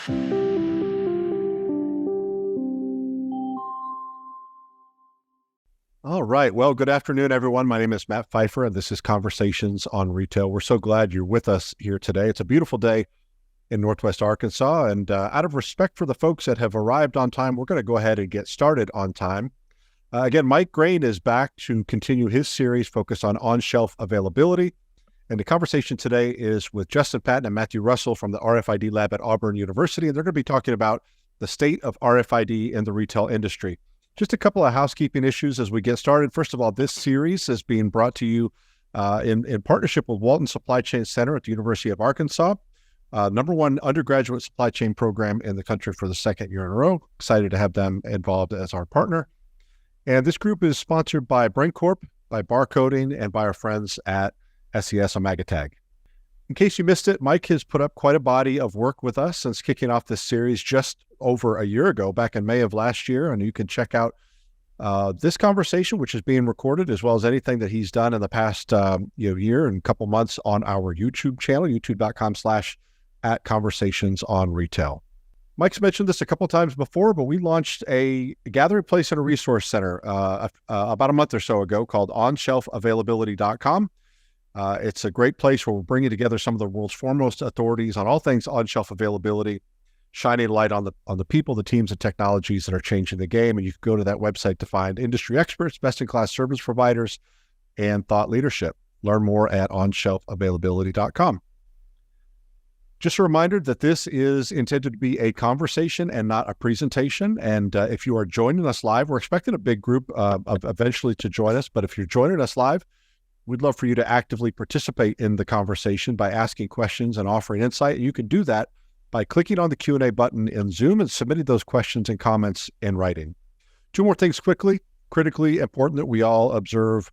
All right. Well, good afternoon, everyone. My name is Matt Pfeiffer, and this is Conversations on Retail. We're so glad you're with us here today. It's a beautiful day in Northwest Arkansas, and out of respect for the folks that have arrived on time, we're going to go ahead and get started on time. Again, Mike Graen is back to continue his series focused on shelf availability. And the conversation today is with Justin Patton and Matthew Russell from the RFID Lab at Auburn University, and they're going to be talking about the state of RFID in the retail industry. Just a couple of housekeeping issues as we get started. First of all, this series is being brought to you in partnership with Walton Supply Chain Center at the University of Arkansas, #1 undergraduate supply chain program in the country for the second year in a row. Excited to have them involved as our partner. And this group is sponsored by BrainCorp, by Barcoding, and by our friends at SES OmegaTag. In case you missed it, Mike has put up quite a body of work with us since kicking off this series just over a year ago, back in May of last year. And you can check out this conversation, which is being recorded, as well as anything that he's done in the past year and couple months on our YouTube channel, youtube.com/@conversationsonretail. Mike's mentioned this a couple times before, but we launched a gathering place and a resource center about a month or so ago called onshelfavailability.com. It's a great place where we're bringing together some of the world's foremost authorities on all things on-shelf availability, shining light on the people, the teams, and technologies that are changing the game. And you can go to that website to find industry experts, best-in-class service providers, and thought leadership. Learn more at onshelfavailability.com. Just a reminder that this is intended to be a conversation and not a presentation. And if you are joining us live, we're expecting a big group of eventually to join us. But if you're joining us live, we'd love for you to actively participate in the conversation by asking questions and offering insight. You can do that by clicking on the Q&A button in Zoom and submitting those questions and comments in writing. Two more things quickly. Critically important that we all observe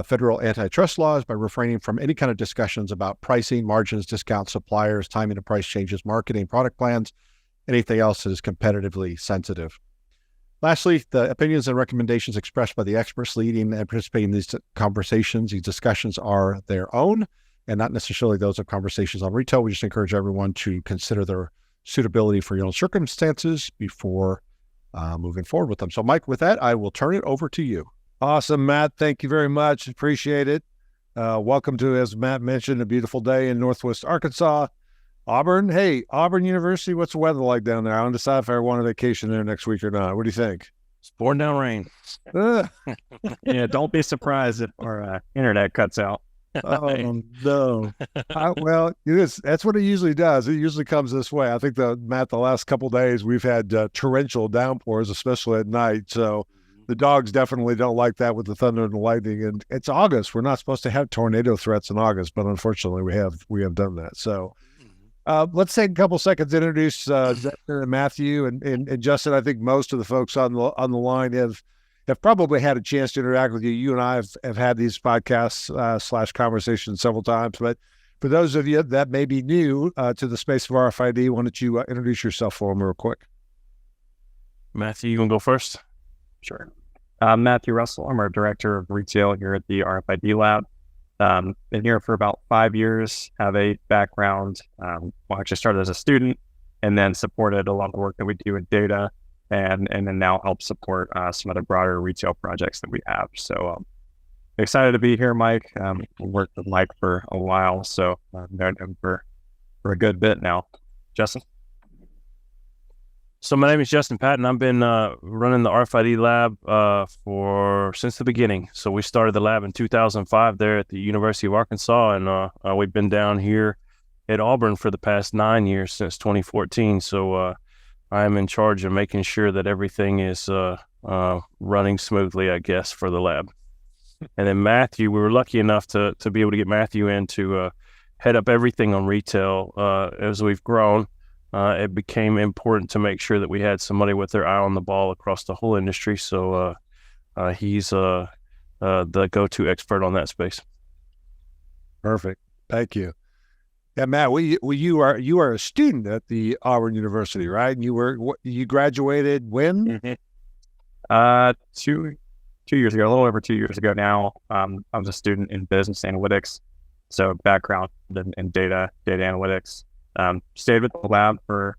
federal antitrust laws by refraining from any kind of discussions about pricing, margins, discounts, suppliers, timing of price changes, marketing, product plans, anything else that is competitively sensitive. Lastly, the opinions and recommendations expressed by the experts leading and participating in these conversations, these discussions are their own and not necessarily those of Conversations on Retail. We just encourage everyone to consider their suitability for your own circumstances before moving forward with them. So, Mike, with that, I will turn it over to you. Awesome, Matt. Thank you very much. Appreciate it. Welcome to, as Matt mentioned, a beautiful day in Northwest Arkansas. Auburn, hey, Auburn University, what's the weather like down there? I don't decide if I want a vacation there next week or not. What do you think? It's pouring down rain. Yeah, don't be surprised if our internet cuts out. Oh, no. Well, that's what it usually does. It usually comes this way. I think, Matt, the last couple of days, we've had torrential downpours, especially at night. So the dogs definitely don't like that with the thunder and the lightning. And it's August. We're not supposed to have tornado threats in August, but unfortunately we have done that. So let's take a couple seconds to introduce Justin and Matthew and Justin. I think most of the folks on the line have probably had a chance to interact with you. You and I have had these podcasts / conversations several times, but for those of you that may be new to the space of RFID, why don't you introduce yourself for them real quick? Matthew, you want to go first? Sure. Matthew Russell. I'm our director of retail here at the RFID Lab. Been here for about 5 years, have a background, actually started as a student and then supported a lot of the work that we do with data and then now help support some of the broader retail projects that we have. So excited to be here, Mike. Worked with Mike for a while, so I've known him for a good bit now. Justin? So my name is Justin Patton. I've been running the RFID Lab since the beginning. So we started the lab in 2005 there at the University of Arkansas, and we've been down here at Auburn for the past 9 years since 2014. So I am in charge of making sure that everything is running smoothly, I guess, for the lab. And then Matthew, we were lucky enough to be able to get Matthew in to head up everything on retail. As we've grown, it became important to make sure that we had somebody with their eye on the ball across the whole industry. So he's the go-to expert on that space. Perfect. Thank you. Yeah, Matt, you are a student at the Auburn University, right? And you graduated when? Mm-hmm. 2 years ago, a little over 2 years ago now. I was a student in business analytics, so background in data analytics. Stayed with the lab for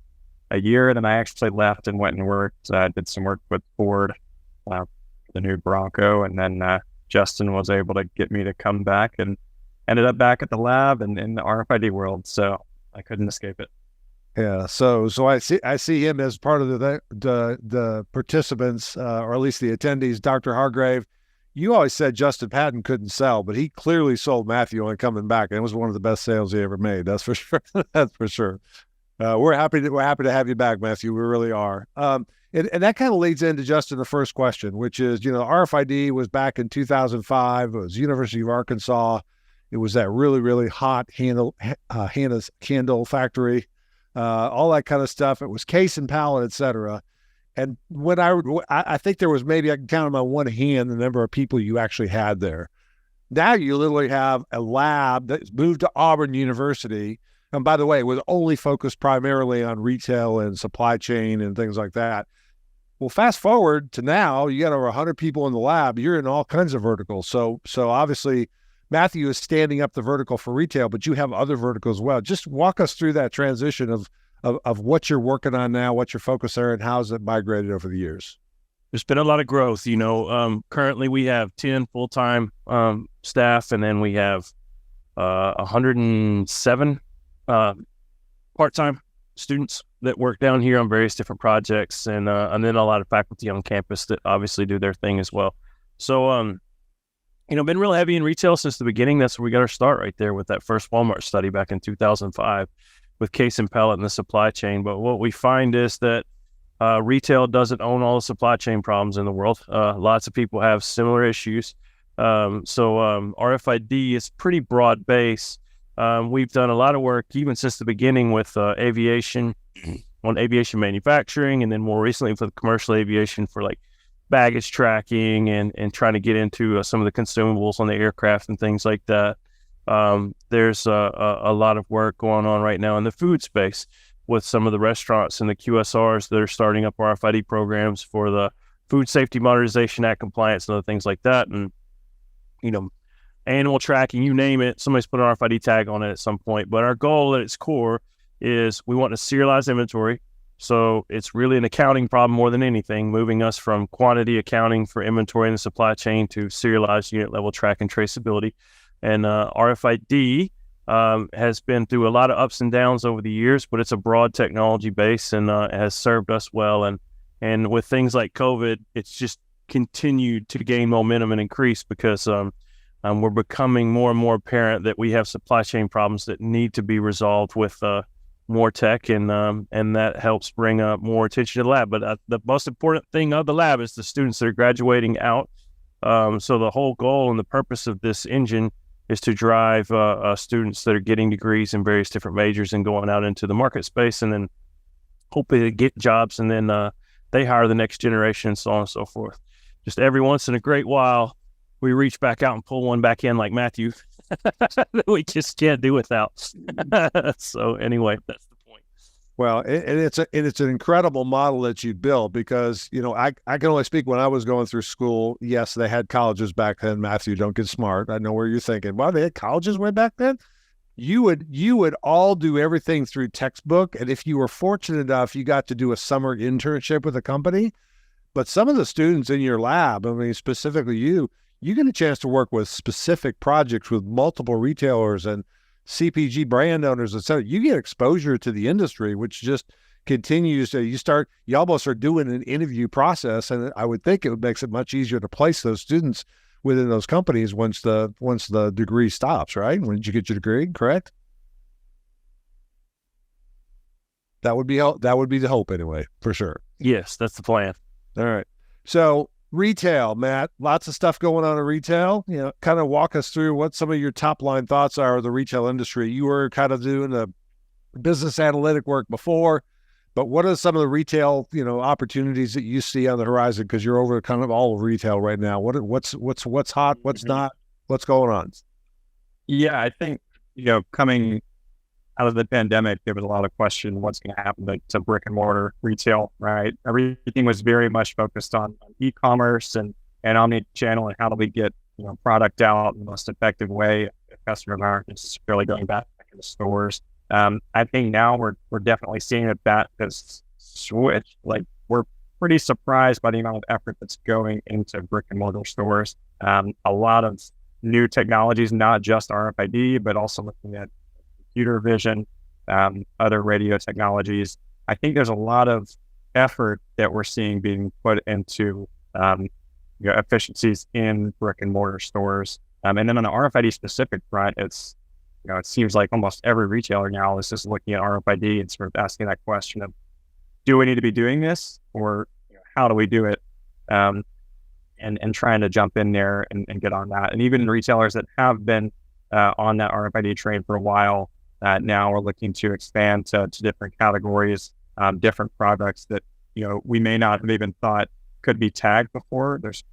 a year. Then I actually left and went and worked, did some work with Ford, the new Bronco. And then Justin was able to get me to come back and ended up back at the lab and in the RFID world. So I couldn't escape it. Yeah. So I see him as part of the participants, or at least the attendees. Dr. Hargrave, you always said Justin Patton couldn't sell, but he clearly sold Matthew on coming back, and it was one of the best sales he ever made. That's for sure. That's for sure. We're happy to have you back, Matthew. We really are. And that kind of leads into Justin the first question, which is, RFID was back in 2005. It was University of Arkansas. It was that really, really hot Hannah's candle factory, all that kind of stuff. It was case and pallet, et cetera. And when I think there was, maybe I can count on my one hand the number of people you actually had there. Now you literally have a lab that's moved to Auburn University. And by the way, it was only focused primarily on retail and supply chain and things like that. Well, fast forward to now, you got over 100 people in the lab. You're in all kinds of verticals. So obviously, Matthew is standing up the vertical for retail, but you have other verticals as well. Just walk us through that transition of what you're working on now, what your focus are, and how's it migrated over the years? There's been a lot of growth. Currently we have 10 full-time staff, and then we have 107 part-time students that work down here on various different projects, and then a lot of faculty on campus that obviously do their thing as well. So, been real heavy in retail since the beginning. That's where we got our start right there with that first Walmart study back in 2005 with case and pallet and the supply chain. But what we find is that retail doesn't own all the supply chain problems in the world. Lots of people have similar issues. So RFID is pretty broad base. We've done a lot of work even since the beginning with aviation, on aviation manufacturing, and then more recently for the commercial aviation for like baggage tracking and trying to get into some of the consumables on the aircraft and things like that. There's a lot of work going on right now in the food space with some of the restaurants and the QSRs that are starting up RFID programs for the Food Safety Modernization Act compliance and other things like that. And, animal tracking, you name it, somebody's put an RFID tag on it at some point. But our goal at its core is we want to serialize inventory. So it's really an accounting problem more than anything, moving us from quantity accounting for inventory in the supply chain to serialized unit level track and traceability. And RFID has been through a lot of ups and downs over the years, but it's a broad technology base and has served us well. And with things like COVID, it's just continued to gain momentum and increase because we're becoming more and more apparent that we have supply chain problems that need to be resolved with more tech, and that helps bring more attention to the lab. But the most important thing of the lab is the students that are graduating out. So the whole goal and the purpose of this engine is to drive students that are getting degrees in various different majors and going out into the market space, and then hopefully they get jobs, and then they hire the next generation and so on and so forth. Just every once in a great while, we reach back out and pull one back in like Matthew that we just can't do without. So anyway, that's the point. Well, and it's an incredible model that you built because, I can only speak when I was going through school. Yes, they had colleges back then. Matthew, don't get smart. I know where you're thinking. Wow, they had colleges way back then? You would all do everything through textbook. And if you were fortunate enough, you got to do a summer internship with a company. But some of the students in your lab, specifically you get a chance to work with specific projects with multiple retailers and CPG brand owners, et cetera. You get exposure to the industry, which just continues to, you almost are doing an interview process. And I would think it makes it much easier to place those students within those companies once the degree stops, right? When did you get your degree, correct? That would be the hope anyway, for sure. Yes, that's the plan. All right. So retail, Matt, lots of stuff going on in retail. Kind of walk us through what some of your top line thoughts are of the retail industry. You were kind of doing the business analytic work before, but what are some of the retail, opportunities that you see on the horizon? Because you're over kind of all of retail right now. What's hot? What's not? What's going on? Yeah, I think, coming out of the pandemic, there was a lot of question what's going to happen to brick and mortar retail, right? Everything was very much focused on e-commerce and omni-channel and how do we get product out in the most effective way if customers aren't necessarily going back into stores. I think now we're definitely seeing that has switched. Like, we're pretty surprised by the amount of effort that's going into brick and mortar stores. A lot of new technologies, not just RFID, but also looking at computer vision, other radio technologies. I think there's a lot of effort that we're seeing being put into efficiencies in brick and mortar stores. And then on the RFID specific front, it's, it seems like almost every retailer now is just looking at RFID and sort of asking that question of, do we need to be doing this, or how do we do it? And trying to jump in there and get on that. And even retailers that have been on that RFID train for a while, now are looking to expand to different categories, different products that, we may not have even thought could be tagged before. There's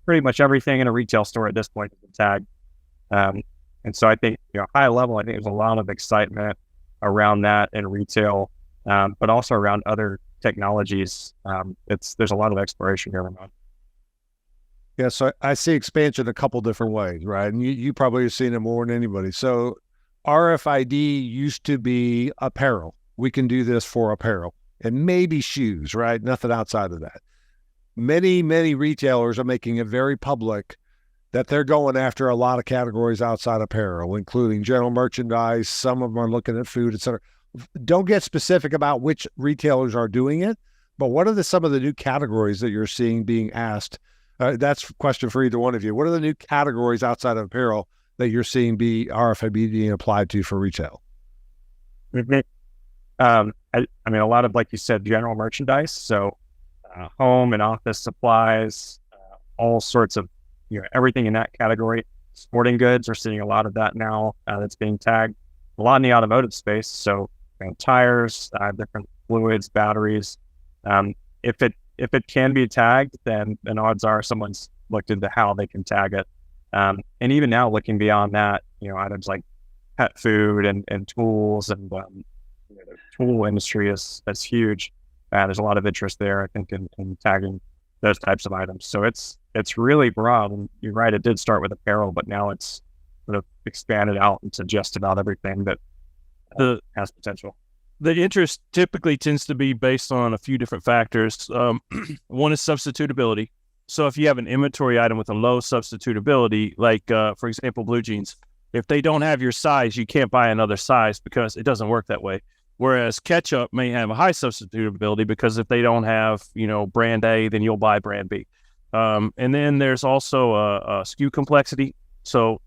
pretty much everything in a retail store at this point is tagged. And so I think, high level, I think there's a lot of excitement around that in retail, but also around other technologies. There's a lot of exploration going on. Yeah, so I see expansion a couple different ways, right? And you probably have seen it more than anybody. So RFID used to be apparel. We can do this for apparel and maybe shoes, right? Nothing outside of that. Many, many retailers are making it very public that they're going after a lot of categories outside apparel, including general merchandise. Some of them are looking at food, et cetera. Don't get specific about which retailers are doing it, but what are some of the new categories that you're seeing being asked? That's a question for either one of you. What are the new categories outside of apparel that you're seeing be RFID being applied to for retail? I mean, a lot of, like you said, general merchandise. So home and office supplies, all sorts of, everything in that category. Sporting goods, we're seeing a lot of that now that's being tagged. A lot in the automotive space. So tires, different fluids, batteries. If it can be tagged, then odds are someone's looked into how they can tag it. And even now, looking beyond that, items like pet food and tools, and the tool industry is huge. There's a lot of interest there, I think, in tagging those types of items. So it's really broad. And you're right, it did start with apparel, but now it's sort of expanded out into just about everything that has potential. The interest typically tends to be based on a few different factors. One is substitutability. So if you have an inventory item with a low substitutability, like, for example, blue jeans, if they don't have your size, you can't buy another size because it doesn't work that way. Whereas ketchup may have a high substitutability because if they don't have, brand A, then you'll buy brand B. And then there's also a SKU complexity. So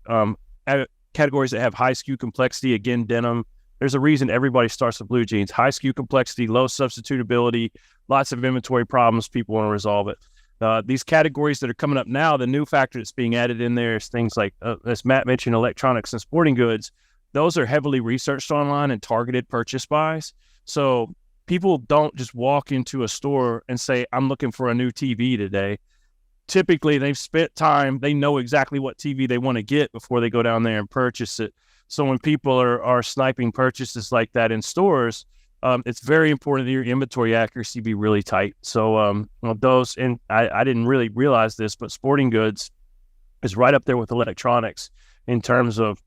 categories that have high SKU complexity, again, denim, there's a reason everybody starts with blue jeans. High SKU complexity, low substitutability, lots of inventory problems, people want to resolve it. These categories that are coming up now, the new factor that's being added in there is things like, as Matt mentioned, electronics and sporting goods. Those are heavily researched online and targeted purchase buys. So people don't just walk into a store and say, I'm looking for a new TV today. Typically, they've spent time, they know exactly what TV they want to get before they go down there and purchase it. So when people are sniping purchases like that in stores, it's very important that your inventory accuracy be really tight. So those, and I didn't really realize this, but sporting goods is right up there with electronics in terms of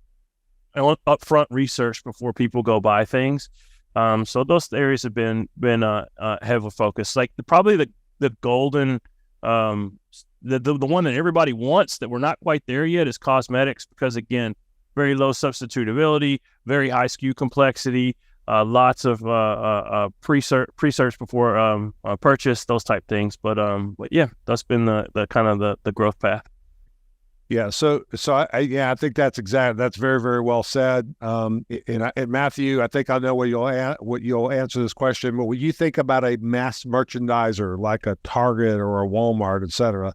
upfront research before people go buy things. So those areas have been heavily focused. Like probably the golden, the one that everybody wants that we're not quite there yet is cosmetics, because again, very low substitutability, very high SKU complexity, lots of pre-search before purchase, those type things. But yeah, that's been the kind of the growth path. Yeah. So I think that's very, very well said. And Matthew, I think I know what you'll answer this question, but when you think about a mass merchandiser like a Target or a Walmart, et cetera,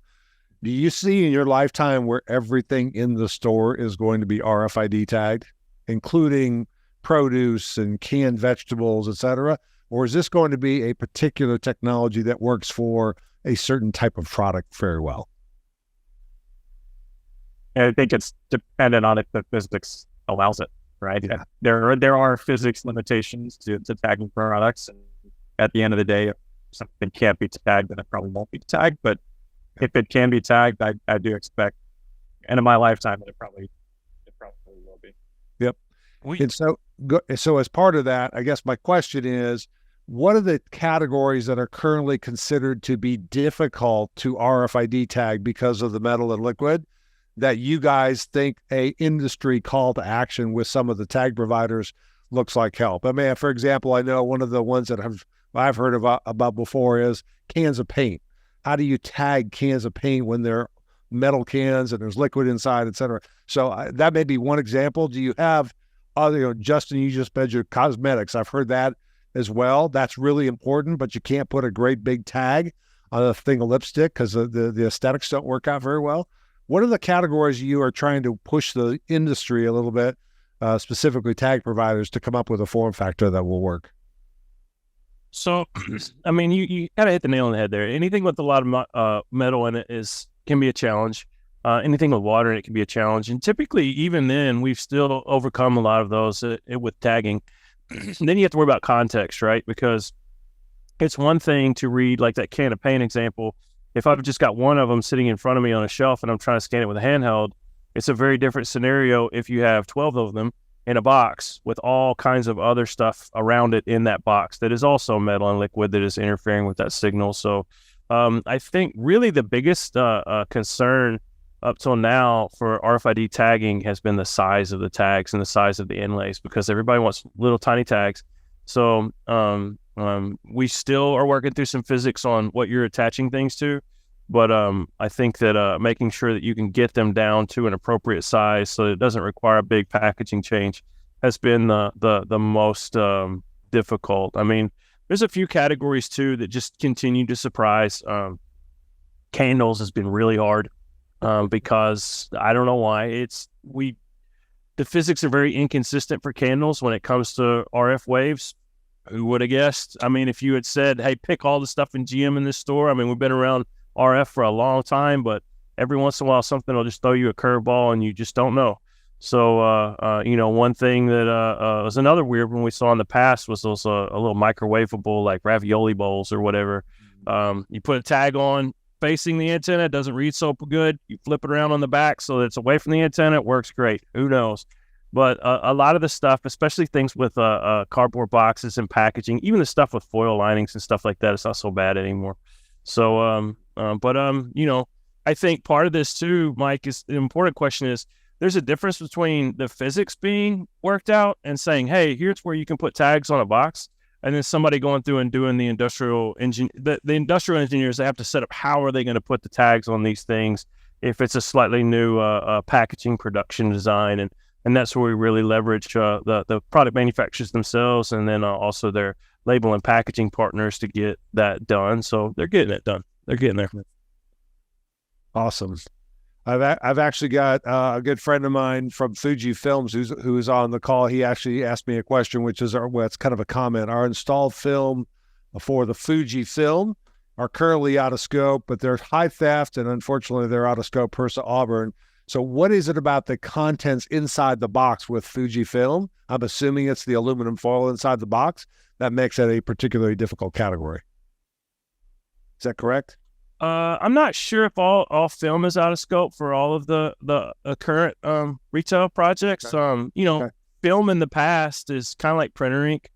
do you see in your lifetime where everything in the store is going to be RFID tagged, including produce and canned vegetables, et cetera? Or is this going to be a particular technology that works for a certain type of product very well? And I think it's dependent on if the physics allows it, right? Yeah. There are physics limitations to tagging products, and at the end of the day, if something can't be tagged, then it probably won't be tagged. But if it can be tagged, I do expect, and in my lifetime, that it probably will be. Yep. And so as part of that, I guess my question is, what are the categories that are currently considered to be difficult to RFID tag because of the metal and liquid that you guys think a industry call to action with some of the tag providers looks like help? I mean, for example, I know one of the ones that I've heard about before is cans of paint. How do you tag cans of paint when they're metal cans and there's liquid inside, et cetera? So that may be one example. Do you have other, Justin, you just mentioned cosmetics. I've heard that as well. That's really important, but you can't put a great big tag on a thing of lipstick because the aesthetics don't work out very well. What are the categories you are trying to push the industry a little bit, specifically tag providers, to come up with a form factor that will work? So, I mean, you kind of hit the nail on the head there. Anything with a lot of metal in it can be a challenge. Anything with water in it can be a challenge. And typically, even then, we've still overcome a lot of those with tagging. Then you have to worry about context, right? Because it's one thing to read like that can of paint example. If I've just got one of them sitting in front of me on a shelf and I'm trying to scan it with a handheld, it's a very different scenario if you have 12 of them in a box with all kinds of other stuff around it in that box that is also metal and liquid that is interfering with that signal. So I think really the biggest concern up till now for RFID tagging has been the size of the tags and the size of the inlays, because everybody wants little tiny tags. So we still are working through some physics on what you're attaching things to, but I think that making sure that you can get them down to an appropriate size so it doesn't require a big packaging change has been the most difficult. I mean, there's a few categories too that just continue to surprise. Candles has been really hard. Because I don't know why the physics are very inconsistent for candles when it comes to RF waves. Who would have guessed? I mean, if you had said, hey, pick all the stuff in GM in this store. I mean, we've been around RF for a long time, but every once in a while, something will just throw you a curveball and you just don't know. So, one thing that was another weird one we saw in the past was those a little microwavable, like ravioli bowls or whatever. You put a tag on facing the antenna, it doesn't read so good. You flip it around on the back so that it's away from the antenna, it works great. Who knows? But a lot of the stuff, especially things with cardboard boxes and packaging, even the stuff with foil linings and stuff like that, it's not so bad anymore. So, I think part of this too, Mike, is the important question is there's a difference between the physics being worked out and saying, hey, here's where you can put tags on a box. And then somebody going through and doing the industrial the industrial engineers, they have to set up how are they going to put the tags on these things if it's a slightly new packaging production design. And that's where we really leverage the product manufacturers themselves and then also their label and packaging partners to get that done. So they're getting it done. They're getting there. Awesome. I've actually got a good friend of mine from Fuji Films who's on the call. He actually asked me a question, which is it's kind of a comment. Our installed film for the Fuji film are currently out of scope, but they're high theft, and unfortunately they're out of scope per Auburn. So what is it about the contents inside the box with Fuji film? I'm assuming it's the aluminum foil inside the box that makes it a particularly difficult category. Is that correct? I'm not sure if all film is out of scope for all of the current retail projects. Okay. Film in the past is kind of like printer ink.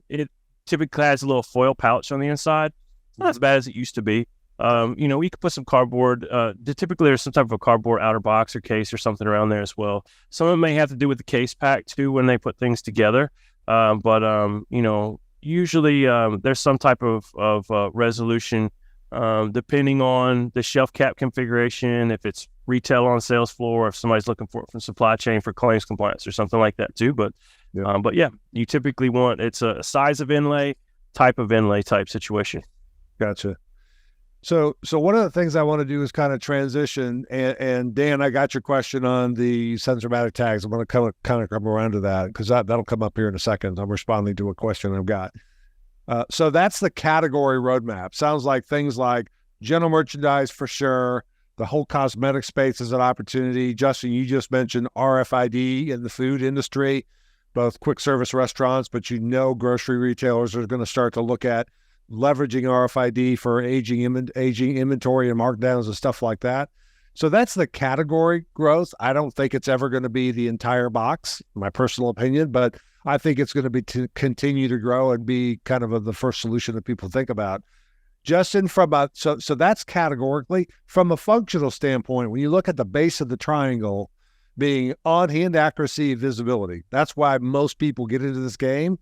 It typically has a little foil pouch on the inside. It's not as bad as it used to be. We could put some cardboard. Typically, there's some type of a cardboard outer box or case or something around there as well. Some of it may have to do with the case pack too when they put things together. Usually there's some type of resolution. Depending on the shelf cap configuration, if it's retail on sales floor, if somebody's looking for it from supply chain for claims compliance or something like that too. But you typically want, it's a size of inlay, type of inlay type situation. Gotcha. So one of the things I want to do is kind of transition, and Dan, I got your question on the sensormatic tags. I'm going to kind of come around to that because that'll come up here in a second. I'm responding to a question I've got. So that's the category roadmap. Sounds like things like general merchandise for sure. The whole cosmetic space is an opportunity. Justin, you just mentioned RFID in the food industry, both quick service restaurants, but grocery retailers are going to start to look at leveraging RFID for aging inventory and markdowns and stuff like that. So that's the category growth. I don't think it's ever going to be the entire box, my personal opinion, but I think it's going to be to continue to grow and be kind of the first solution that people think about. Justin, so that's categorically. From a functional standpoint, when you look at the base of the triangle being on-hand accuracy, visibility, that's why most people get into this game.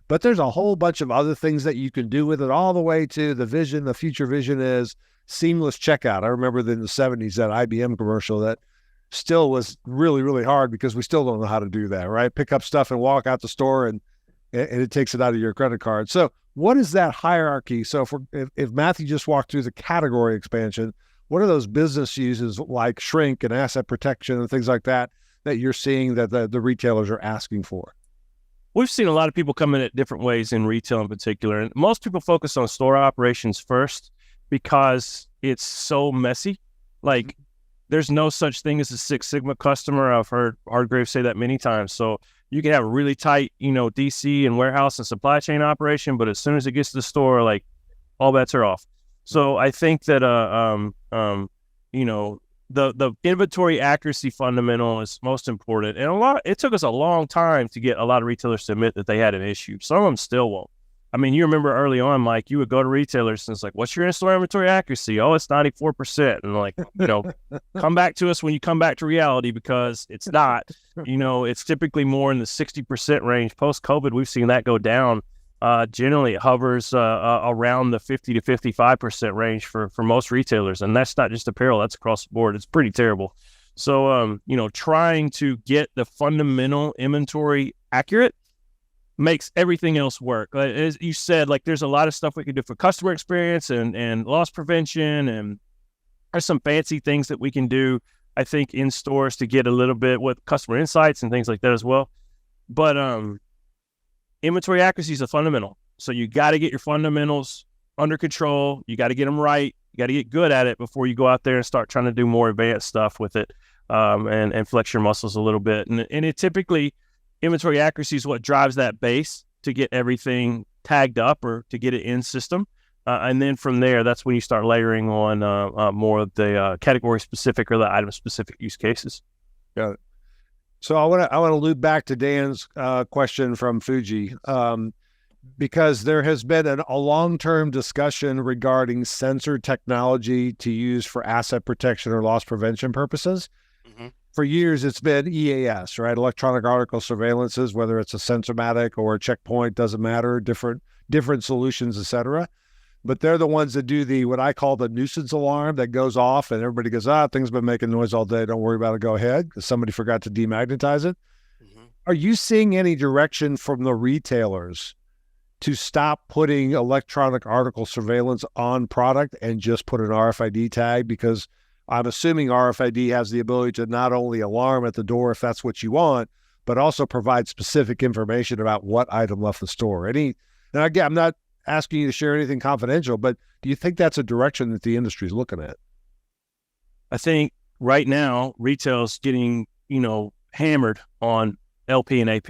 But there's a whole bunch of other things that you can do with it, all the way to the future vision is seamless checkout. I remember in the 70s, that IBM commercial that still was really, really hard because we still don't know how to do that, right? Pick up stuff and walk out the store and it takes it out of your credit card. So what is that hierarchy? So if Matthew just walked through the category expansion, what are those business uses like shrink and asset protection and things like that you're seeing that the retailers are asking for? We've seen a lot of people come in at different ways in retail in particular. And most people focus on store operations first because it's so messy. Like, there's no such thing as a Six Sigma customer. I've heard Hargrave say that many times. So you can have a really tight, DC and warehouse and supply chain operation, but as soon as it gets to the store, like, all bets are off. So I think that, the inventory accuracy fundamental is most important. And it took us a long time to get a lot of retailers to admit that they had an issue. Some of them still won't. I mean, you remember early on, Mike, you would go to retailers and it's like, what's your in-store inventory accuracy? Oh, it's 94%. And like, come back to us when you come back to reality, because it's not. It's typically more in the 60% range. Post-COVID, we've seen that go down. Generally, it hovers around the 50 to 55% range for most retailers. And that's not just apparel, that's across the board. It's pretty terrible. So, trying to get the fundamental inventory accurate makes everything else work. As you said, like, there's a lot of stuff we can do for customer experience and loss prevention, and there's some fancy things that we can do, I think, in stores to get a little bit with customer insights and things like that as well. But inventory accuracy is a fundamental. So you got to get your fundamentals under control. You got to get them right. You got to get good at it before you go out there and start trying to do more advanced stuff with it, and flex your muscles a little bit. And it typically, inventory accuracy is what drives that base to get everything tagged up or to get it in system. And then from there, that's when you start layering on more of the category specific or the item specific use cases. Got it. So I want to loop back to Dan's question from Fuji, because there has been a long-term discussion regarding sensor technology to use for asset protection or loss prevention purposes. Mm-hmm. For years, it's been EAS, right? Electronic article surveillances, whether it's a Sensormatic or a checkpoint, doesn't matter, different solutions, et cetera. But they're the ones that do what I call the nuisance alarm that goes off and everybody goes, things been making noise all day. Don't worry about it. Go ahead. Because somebody forgot to demagnetize it. Mm-hmm. Are you seeing any direction from the retailers to stop putting electronic article surveillance on product and just put an RFID tag? Because I'm assuming RFID has the ability to not only alarm at the door if that's what you want, but also provide specific information about what item left the store. And again, I'm not asking you to share anything confidential, but do you think that's a direction that the industry is looking at? I think right now retail's getting, hammered on LP and AP.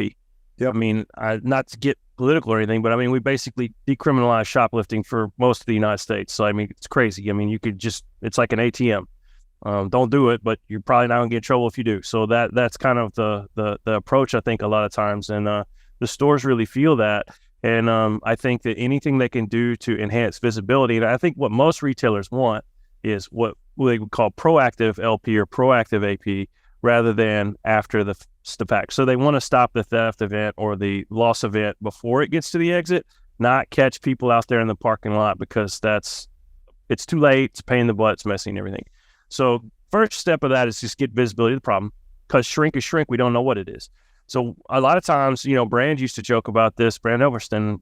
Yep. I mean, not to get political or anything, but I mean, we basically decriminalized shoplifting for most of the United States. So, I mean, it's crazy. I mean, you could it's like an ATM. Don't do it, but you're probably not gonna get in trouble if you do. So that's kind of the approach, I think, a lot of times. And the stores really feel that. And I think that anything they can do to enhance visibility, and I think what most retailers want is what they would call proactive LP or proactive AP rather than after the fact. So they want to stop the theft event or the loss event before it gets to the exit, not catch people out there in the parking lot, because it's too late, it's a pain in the butt, it's messy and everything. So first step of that is just get visibility of the problem, because shrink is shrink. We don't know what it is. So a lot of times, Brand used to joke about this, Brand Overston,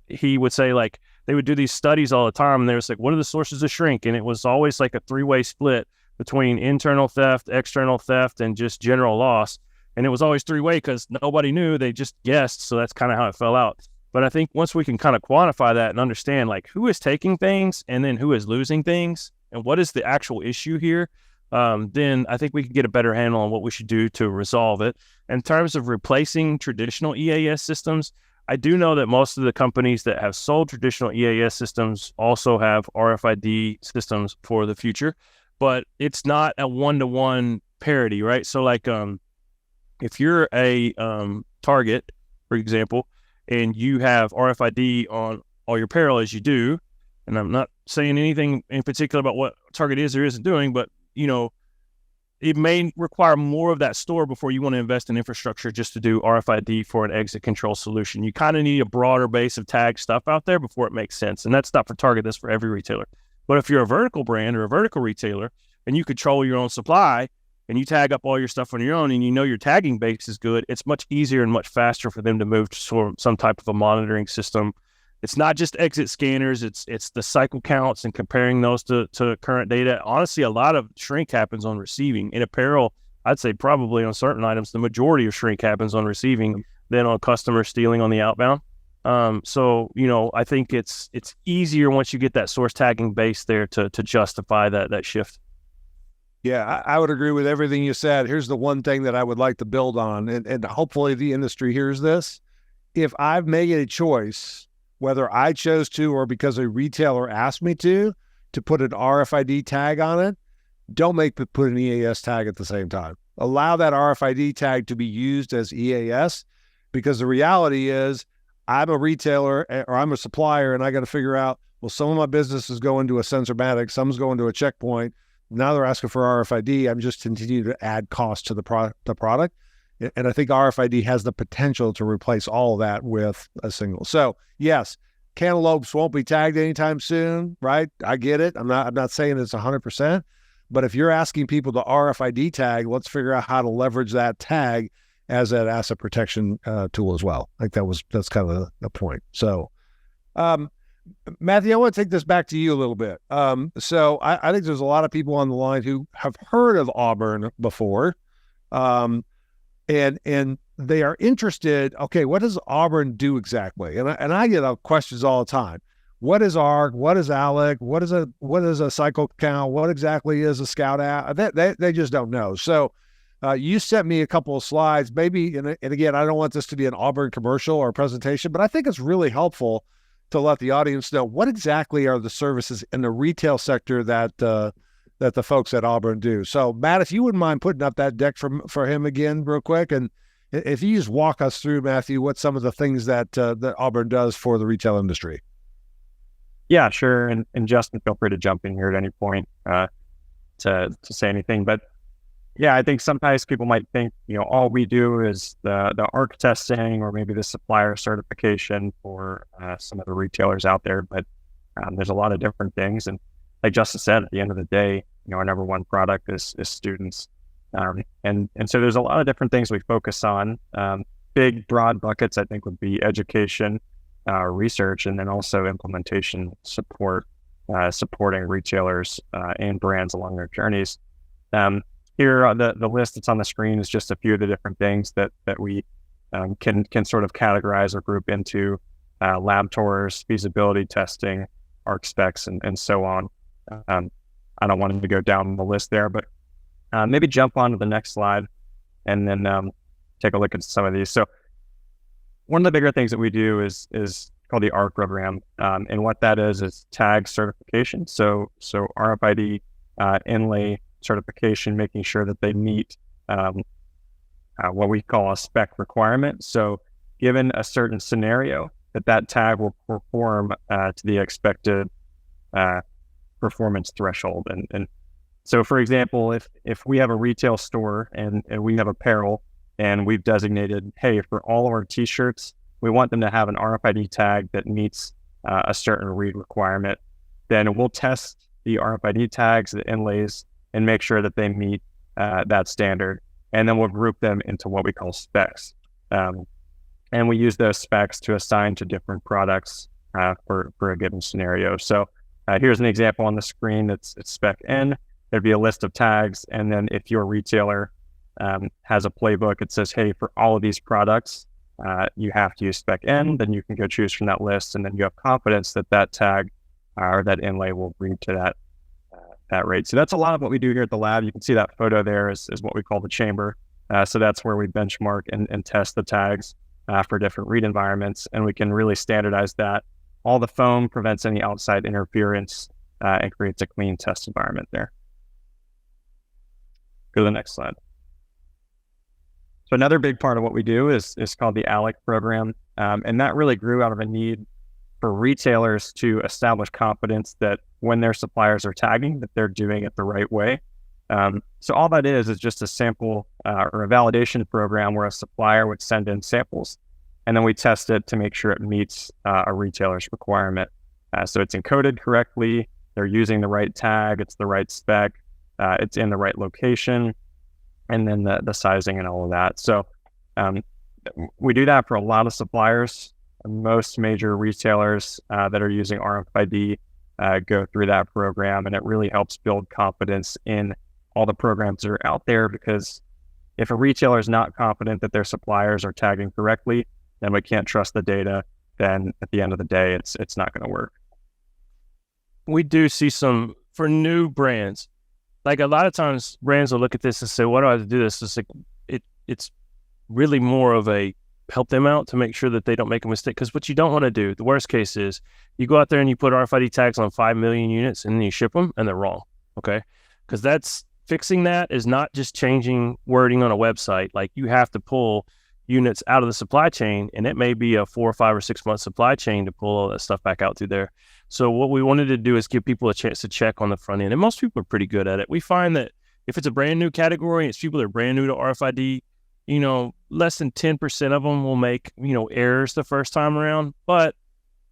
he would say, like, they would do these studies all the time, and they was like, what are the sources of shrink? And it was always like a three-way split between internal theft, external theft, and just general loss. And it was always three-way because nobody knew, they just guessed. So that's kind of how it fell out. But I think once we can kind of quantify that and understand, like, who is taking things and then who is losing things and what is the actual issue here, then I think we can get a better handle on what we should do to resolve it. In terms of replacing traditional EAS systems, I do know that most of the companies that have sold traditional EAS systems also have RFID systems for the future. but it's not a one-to-one parity, right? So like, if you're a Target, for example, and you have RFID on all your apparel as you do, and I'm not saying anything in particular about what Target is or isn't doing, but it may require more of that store before you want to invest in infrastructure just to do RFID for an exit control solution. You kind of need a broader base of tag stuff out there before it makes sense. And that's not for Target, that's for every retailer. But if you're a vertical brand or a vertical retailer and you control your own supply and you tag up all your stuff on your own and your tagging base is good, it's much easier and much faster for them to move to some type of a monitoring system. It's not just exit scanners, it's the cycle counts and comparing those to current data. Honestly, a lot of shrink happens on receiving. In apparel, I'd say probably on certain items, the majority of shrink happens on receiving than on customer stealing on the outbound. So I think it's easier once you get that source tagging base there to justify that shift. Yeah, I would agree with everything you said. Here's the one thing that I would like to build on, and hopefully the industry hears this. If I've made a choice, whether I chose to or because a retailer asked me to put an RFID tag on it, don't put an EAS tag at the same time. Allow that RFID tag to be used as EAS, because the reality is I'm a retailer or I'm a supplier and I got to figure out, well, some of my business is going to a Sensormatic, some's going to a checkpoint. Now they're asking for RFID. I'm just continuing to add cost to the product. And I think RFID has the potential to replace all of that with a single. So yes, cantaloupes won't be tagged anytime soon, right? I get it. I'm not saying it's 100%, but if you're asking people to RFID tag, let's figure out how to leverage that tag as an asset protection tool as well. I think that's kind of the point. So, Matthew, I want to take this back to you a little bit. So I think there's a lot of people on the line who have heard of Auburn before. And they are interested, okay, what does Auburn do exactly? And I get questions all the time. What is ARC? What is ALEC? What is a cycle count? What exactly is a scout app? They just don't know. So you sent me a couple of slides, maybe, and again, I don't want this to be an Auburn commercial or presentation, but I think it's really helpfor to let the audience know what exactly are the services in the retail sector that the folks at Auburn do. So Matt, if you wouldn't mind putting up that deck for him again real quick. And if you just walk us through, Matthew, what some of the things that Auburn does for the retail industry. Yeah, sure. And Justin, feel free to jump in here at any point to say anything. But yeah, I think sometimes people might think, all we do is the ARC testing or maybe the supplier certification for some of the retailers out there. But there's a lot of different things. And like Justin said, at the end of the day, our number one product is students. And so there's a lot of different things we focus on. Big, broad buckets, I think, would be education, research, and then also implementation support, supporting retailers and brands along their journeys. Here, the list that's on the screen is just a few of the different things that we can sort of categorize or group into lab tours, feasibility testing, ARC specs, and so on. I don't want to go down the list there, but maybe jump on to the next slide and then take a look at some of these. So one of the bigger things that we do is called the ARC program. And what that is tag certification. So RFID inlay certification, making sure that they meet what we call a spec requirement. So given a certain scenario, that tag will perform to the expected performance threshold. And so, for example, if we have a retail store and we have apparel and we've designated, hey, for all of our t-shirts, we want them to have an RFID tag that meets a certain read requirement, then we'll test the RFID tags, the inlays, and make sure that they meet that standard. And then we'll group them into what we call specs. And we use those specs to assign to different products for a given scenario. So here's an example on the screen. It's spec N. There'd be a list of tags. And then if your retailer has a playbook, it says, hey, for all of these products, you have to use spec N, then you can go choose from that list. And then you have confidence that tag or that inlay will read to that rate. So that's a lot of what we do here at the lab. You can see that photo there is what we call the chamber. So that's where we benchmark and test the tags for different read environments. And we can really standardize that. All the foam prevents any outside interference and creates a clean test environment there. Go to the next slide. So another big part of what we do is called the ALEC program. And that really grew out of a need for retailers to establish confidence that when their suppliers are tagging, that they're doing it the right way. So all that is just a sample or a validation program where a supplier would send in samples, and then we test it to make sure it meets a retailer's requirement. So it's encoded correctly, they're using the right tag, it's the right spec, it's in the right location, and then the sizing and all of that. So we do that for a lot of suppliers. Most major retailers that are using RFID go through that program, and it really helps build confidence in all the programs that are out there, because if a retailer is not confident that their suppliers are tagging correctly, then we can't trust the data. Then at the end of the day, it's not going to work. We do see some for new brands. Like a lot of times brands will look at this and say, why do I have to do this? It's like, it's really more of a help them out to make sure that they don't make a mistake. Because what you don't want to do, the worst case is you go out there and you put RFID tags on 5 million units and then you ship them and they're wrong. Okay. Because fixing that is not just changing wording on a website. Like you have to pull units out of the supply chain, and it may be a 4 or 5 or 6 month supply chain to pull all that stuff back out through there. So what we wanted to do is give people a chance to check on the front end. And most people are pretty good at it. We find that if it's a brand new category, it's people that are brand new to RFID, less than 10% of them will make, errors the first time around, but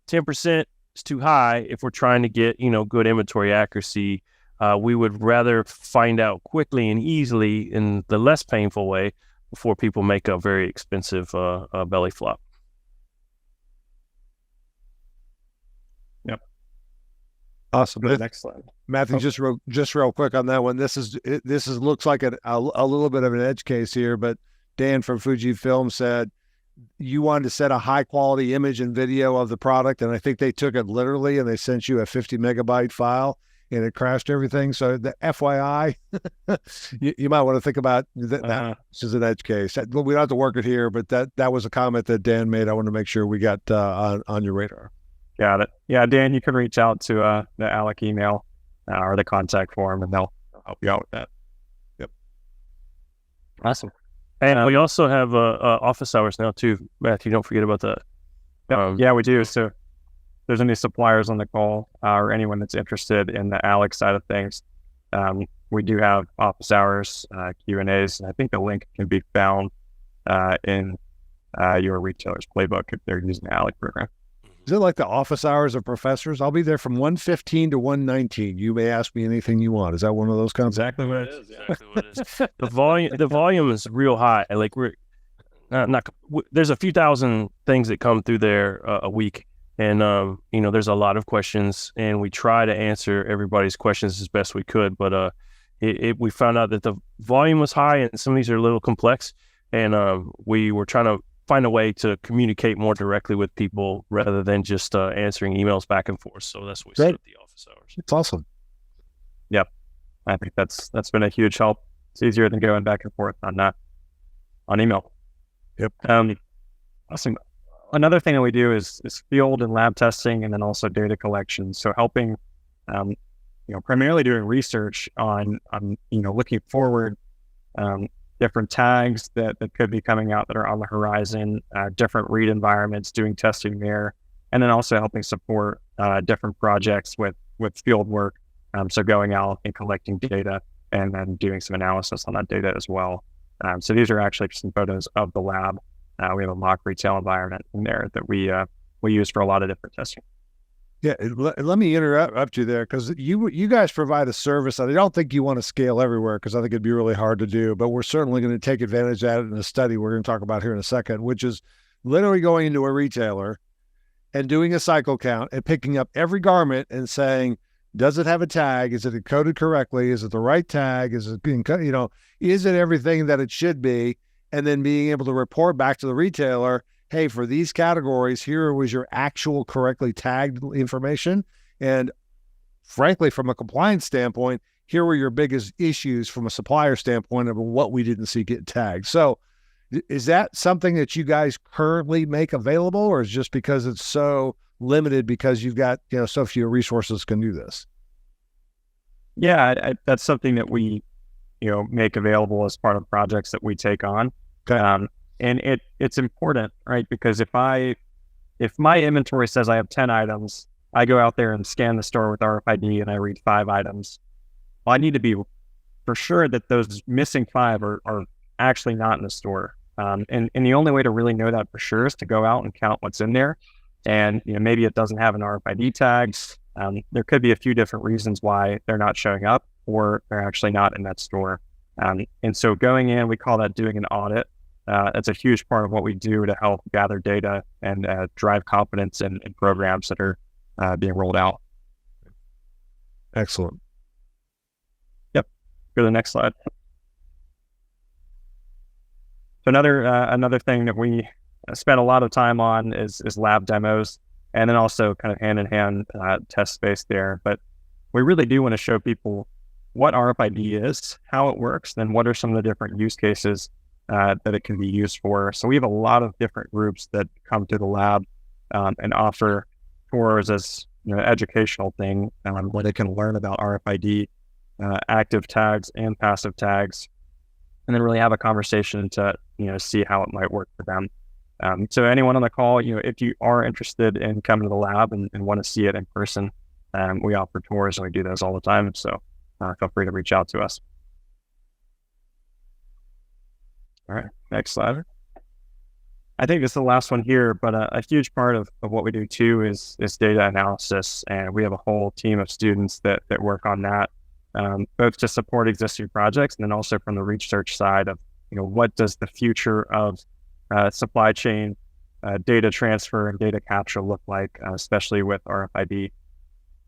10% is too high if we're trying to get, good inventory accuracy. We would rather find out quickly and easily in the less painful way before people make a very expensive belly flop. Yep. Awesome. Next slide. Matthew, just real quick on that one. This looks like a little bit of an edge case here, but Dan from Fujifilm said you wanted to set a high quality image and video of the product, and I think they took it literally and they sent you a 50 megabyte file and it crashed everything. So the FYI, you might want to think about that. This is an edge case. We don't have to work it here, but that was a comment that Dan made. I want to make sure we got on your radar. Got it. Yeah, Dan, you can reach out to the ALEC email or the contact form, and they'll help you out with that. Yep. Awesome. And we also have office hours now too, Matthew. Don't forget about that. Yeah, we do. So if there's any suppliers on the call or anyone that's interested in the ALEC side of things, we do have office hours, Q&As, and I think the link can be found in your retailer's playbook if they're using the ALEC program. Is it like the office hours of professors? I'll be there from 1:15 to 1:19. You may ask me anything you want. Is that one of those concepts? Exactly what it is. Exactly what it is. The volume is real high. Like we're there's a few thousand things that come through there a week, and there's a lot of questions, and we try to answer everybody's questions as best we could. But we found out that the volume was high, and some of these are a little complex, and we were trying to find a way to communicate more directly with people rather than just answering emails back and forth. So that's what we set up the office hours. It's awesome. Yep. I think that's been a huge help. It's easier than going back and forth on email. Yep. Awesome. Another thing that we do is field and lab testing, and then also data collection. So helping, primarily doing research on looking forward, different tags that could be coming out that are on the horizon, different read environments, doing testing there, and then also helping support different projects with field work. So going out and collecting data and then doing some analysis on that data as well. So these are actually some photos of the lab. We have a mock retail environment in there that we use for a lot of different testing. Yeah, let me interrupt you there, because you guys provide a service that I don't think you want to scale everywhere, because I think it'd be really hard to do, but we're certainly going to take advantage of that in a study we're going to talk about here in a second, which is literally going into a retailer and doing a cycle count and picking up every garment and saying, does it have a tag? Is it encoded correctly? Is it the right tag? Is it being, is it everything that it should be? And then being able to report back to the retailer, hey, for these categories, here was your actual correctly tagged information. And frankly, from a compliance standpoint, here were your biggest issues from a supplier standpoint of what we didn't see get tagged. So is that something that you guys currently make available, or is it just because it's so limited because you've got, so few resources can do this? Yeah, that's something that we make available as part of projects that we take on. Okay. And it's important, right? Because if my inventory says I have 10 items, I go out there and scan the store with RFID and I read 5 items. Well, I need to be for sure that those missing 5 are actually not in the store. And the only way to really know that for sure is to go out and count what's in there. And maybe it doesn't have an RFID tag. There could be a few different reasons why they're not showing up or they're actually not in that store. And so going in, we call that doing an audit. That's a huge part of what we do to help gather data and drive confidence in programs that are being rolled out. Excellent. Yep. Go to the next slide. So another thing that we spend a lot of time on is lab demos, and then also kind of hand-in-hand test space there. But we really do want to show people what RFID is, how it works, then what are some of the different use cases that it can be used for. So we have a lot of different groups that come to the lab and offer tours as educational thing where they can learn about RFID, active tags and passive tags, and then really have a conversation to see how it might work for them. So anyone on the call, if you are interested in coming to the lab and want to see it in person, we offer tours and we do those all the time. So feel free to reach out to us. All right, next slide. I think this is the last one here, but a huge part of what we do too is data analysis. And we have a whole team of students that work on that, both to support existing projects and then also from the research side of, what does the future of supply chain data transfer and data capture look like, especially with RFID.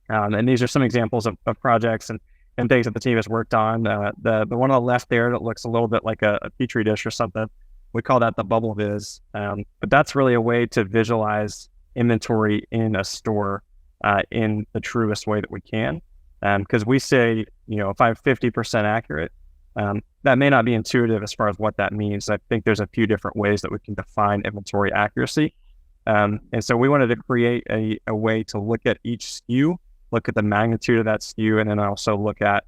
And these are some examples of projects and things that the team has worked on. The one on the left there that looks a little bit like a Petri dish or something, we call that the bubble viz. But that's really a way to visualize inventory in a store in the truest way that we can. Because we say, if I'm 50% accurate, that may not be intuitive as far as what that means. I think there's a few different ways that we can define inventory accuracy. And so we wanted to create a way to look at each SKU, look at the magnitude of that SKU, and then also look at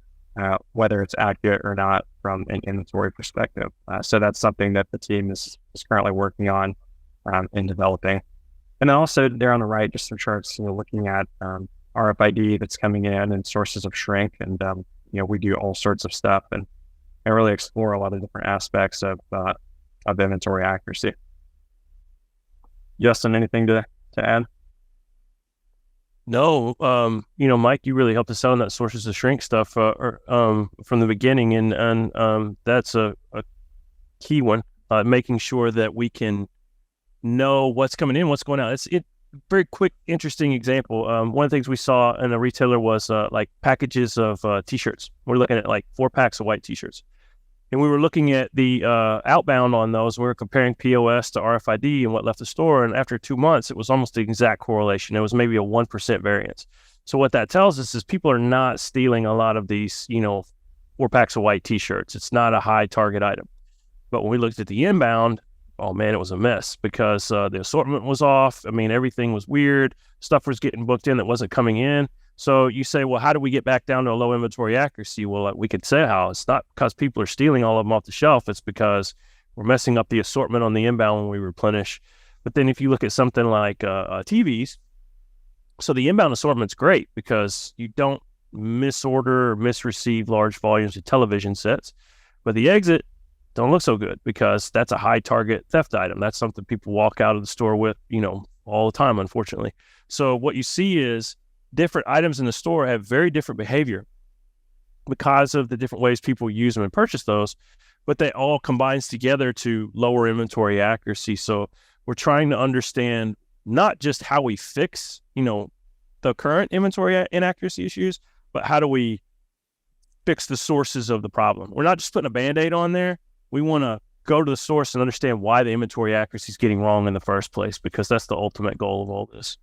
whether it's accurate or not from an inventory perspective. So that's something that the team is currently working on and developing. And then also there on the right, just some charts, looking at RFID that's coming in and sources of shrink. And, we do all sorts of stuff and really explore a lot of different aspects of inventory accuracy. Justin, anything to add? No, Mike, you really helped us out on that sources of shrink stuff from the beginning, and that's a key one. Making sure that we can know what's coming in, what's going out. It's very quick, interesting example. One of the things we saw in a retailer was like packages of T-shirts. We're looking at like 4 packs of white T-shirts. And we were looking at the outbound on those. We were comparing POS to RFID and what left the store. And after 2 months, it was almost the exact correlation. It was maybe a 1% variance. So what that tells us is people are not stealing a lot of these, 4 packs of white T-shirts. It's not a high target item. But when we looked at the inbound, oh man, it was a mess because the assortment was off. I mean, everything was weird. Stuff was getting booked in that wasn't coming in. So you say, well, how do we get back down to a low inventory accuracy? Well, we could say how. It's not because people are stealing all of them off the shelf. It's because we're messing up the assortment on the inbound when we replenish. But then if you look at something like TVs, so the inbound assortment's great because you don't misorder or misreceive large volumes of television sets. But the exit don't look so good because that's a high target theft item. That's something people walk out of the store with, all the time, unfortunately. So what you see is different items in the store have very different behavior because of the different ways people use them and purchase those, but they all combines together to lower inventory accuracy. So we're trying to understand not just how we fix, the current inventory inaccuracy issues, but how do we fix the sources of the problem? We're not just putting a Band-Aid on there. We want to go to the source and understand why the inventory accuracy is getting wrong in the first place, because that's the ultimate goal of all this.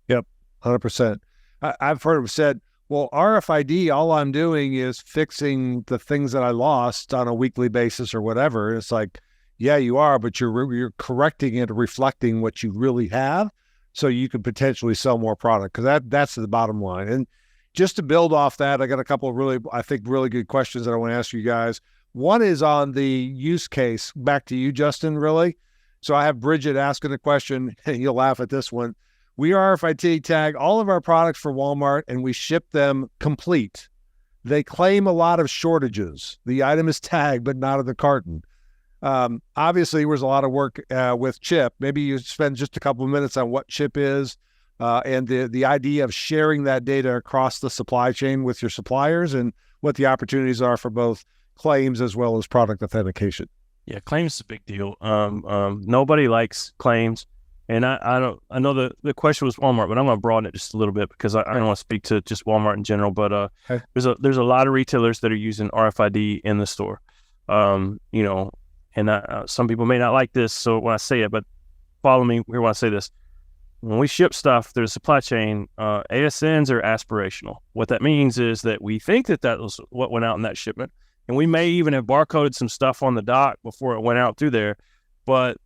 Yep. 100%. I've heard it said, well, RFID, all I'm doing is fixing the things that I lost on a weekly basis or whatever. And it's like, yeah, you are, but you're correcting it, reflecting what you really have, so you could potentially sell more product, because that's the bottom line. And just to build off that, I got a couple of really good questions that I want to ask you guys. One is on the use case. Back to you, Justin, really. So I have Bridget asking a question, and you'll laugh at this one. We RFID tag all of our products for Walmart, and we ship them complete. They claim a lot of shortages. The item is tagged, but not in the carton. Obviously, there was a lot of work with chip. Maybe you spend just a couple of minutes on what chip is and the idea of sharing that data across the supply chain with your suppliers and what the opportunities are for both claims as well as product authentication. Yeah, claims is a big deal. Nobody likes claims. And I know the question was Walmart, but I'm going to broaden it just a little bit because I don't want to speak to just Walmart in general. But okay. there's a lot of retailers that are using RFID in the store. And some people may not like this, so when I say it, but follow me here when I say this. When we ship stuff through the supply chain, ASNs are aspirational. What that means is that we think that was what went out in that shipment, and we may even have barcoded some stuff on the dock before it went out through there. But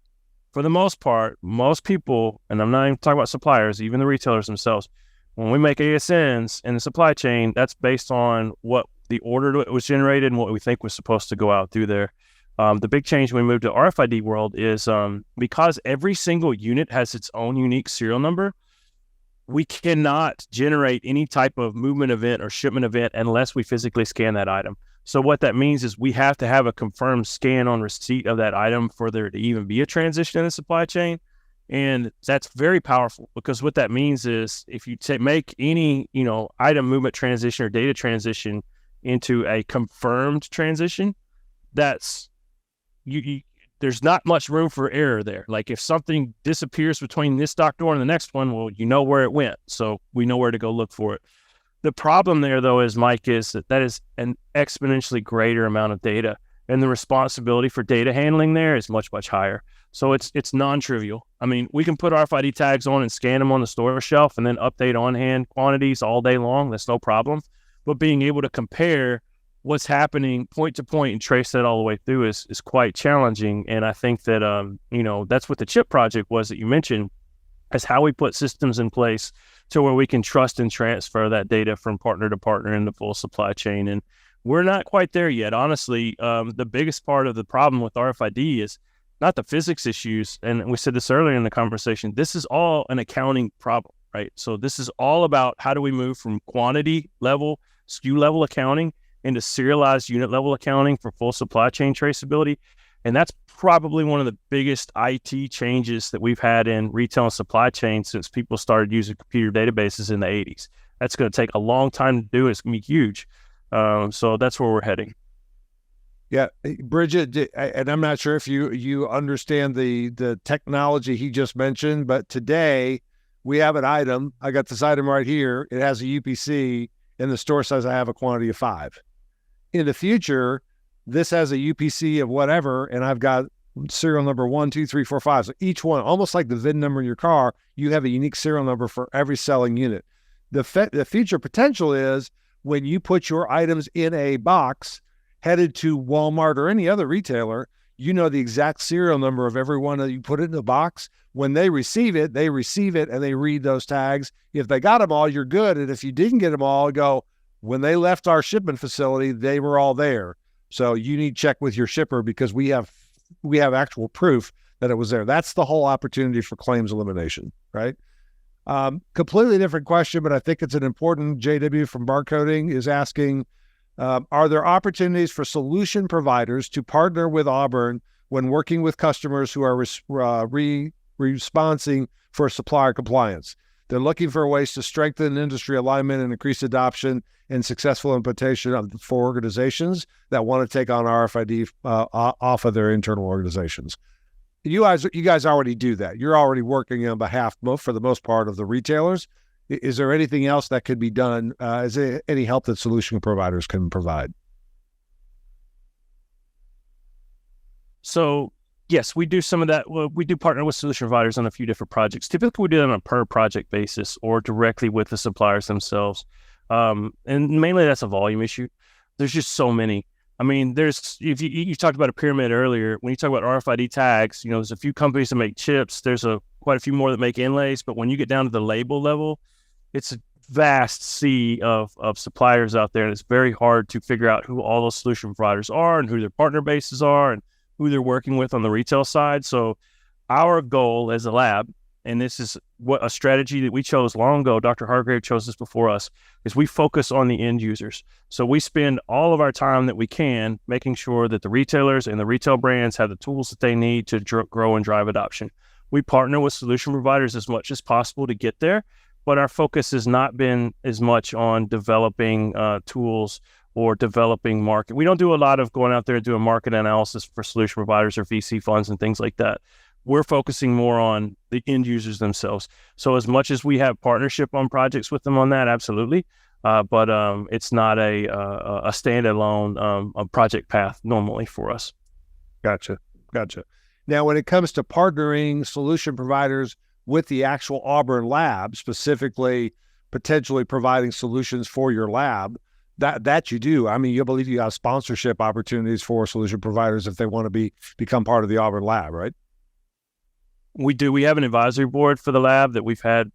for the most part, most people, and I'm not even talking about suppliers, even the retailers themselves, when we make ASNs in the supply chain, that's based on what the order that was generated and what we think was supposed to go out through there. The big change when we moved to RFID world is because every single unit has its own unique serial number, we cannot generate any type of movement event or shipment event unless we physically scan that item. So what that means is we have to have a confirmed scan on receipt of that item for there to even be a transition in the supply chain. And that's very powerful because what that means is if you make any, item movement transition or data transition into a confirmed transition, that's there's not much room for error there. Like if something disappears between this dock door and the next one, well, you know where it went. So we know where to go look for it. The problem there, though, is, Mike, is that is an exponentially greater amount of data, and the responsibility for data handling there is much, much higher. So it's non-trivial. I mean, we can put RFID tags on and scan them on the store shelf and then update on-hand quantities all day long. That's no problem. But being able to compare what's happening point to point and trace that all the way through is quite challenging. And I think that, that's what the chip project was that you mentioned, is how we put systems in place to where we can trust and transfer that data from partner to partner in the full supply chain. And we're not quite there yet. Honestly, the biggest part of the problem with RFID is not the physics issues. And we said this earlier in the conversation, this is all an accounting problem, right? So this is all about how do we move from quantity level, SKU level accounting into serialized unit level accounting for full supply chain traceability. And that's probably one of the biggest IT changes that we've had in retail and supply chain since people started using computer databases in the 80s. That's going to take a long time to do. It's going to be huge. So that's where we're heading. Yeah. Bridget, and I'm not sure if you understand the technology he just mentioned, but today we have an item. I got this item right here. It has a UPC, and the store says I have a quantity of 5. In the future, this has a UPC of whatever, and I've got serial number 1, 2, 3, 4, 5. So each one, almost like the VIN number in your car, you have a unique serial number for every selling unit. The future potential is when you put your items in a box headed to Walmart or any other retailer, you know the exact serial number of every one that you put it in the box. When they receive it and they read those tags. If they got them all, you're good. And if you didn't get them all, go, when they left our shipment facility, they were all there. So you need to check with your shipper because we have actual proof that it was there. That's the whole opportunity for claims elimination, right? Completely different question, but I think it's an important. JW from Barcoding is asking, are there opportunities for solution providers to partner with Auburn when working with customers who are responding for supplier compliance? They're looking for ways to strengthen industry alignment and increase adoption and successful implementation for organizations that want to take on RFID off of their internal organizations. You guys already do that. You're already working on behalf, for the most part, of the retailers. Is there anything else that could be done? Is there any help that solution providers can provide? So yes, we do some of that. Well, we do partner with solution providers on a few different projects. Typically, we do that on a per project basis or directly with the suppliers themselves. And mainly that's a volume issue. There's just so many. I mean, if you talked about a pyramid earlier. When you talk about RFID tags, there's a few companies that make chips. There's quite a few more that make inlays. But when you get down to the label level, it's a vast sea of suppliers out there, and it's very hard to figure out who all those solution providers are and who their partner bases are and who they're working with on the retail side. So our goal as a lab, and this is what a strategy that we chose long ago, Dr. Hargrave chose this before us, is we focus on the end users. So we spend all of our time that we can making sure that the retailers and the retail brands have the tools that they need to grow and drive adoption. We partner with solution providers as much as possible to get there, but our focus has not been as much on developing tools or developing market. We don't do a lot of going out there and doing market analysis for solution providers or VC funds and things like that. We're focusing more on the end users themselves. So as much as we have partnership on projects with them on that, absolutely. But it's not a standalone project path normally for us. Gotcha. Now, when it comes to partnering solution providers with the actual Auburn lab, specifically potentially providing solutions for your lab, that you do. I mean, you believe you have sponsorship opportunities for solution providers if they want to become part of the Auburn lab, right? We do. We have an advisory board for the lab that we've had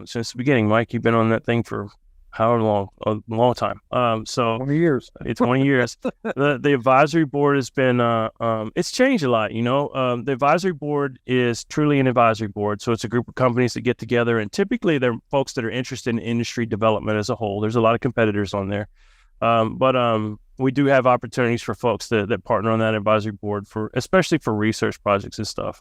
since the beginning. Mike, you've been on that thing for how long? A long time. So 20 years. It's 20 years. The advisory board has been, it's changed a lot, you know. The advisory board is truly an advisory board. So it's a group of companies that get together, and typically they're folks that are interested in industry development as a whole. There's a lot of competitors on there. But we do have opportunities for folks that partner on that advisory board especially for research projects and stuff.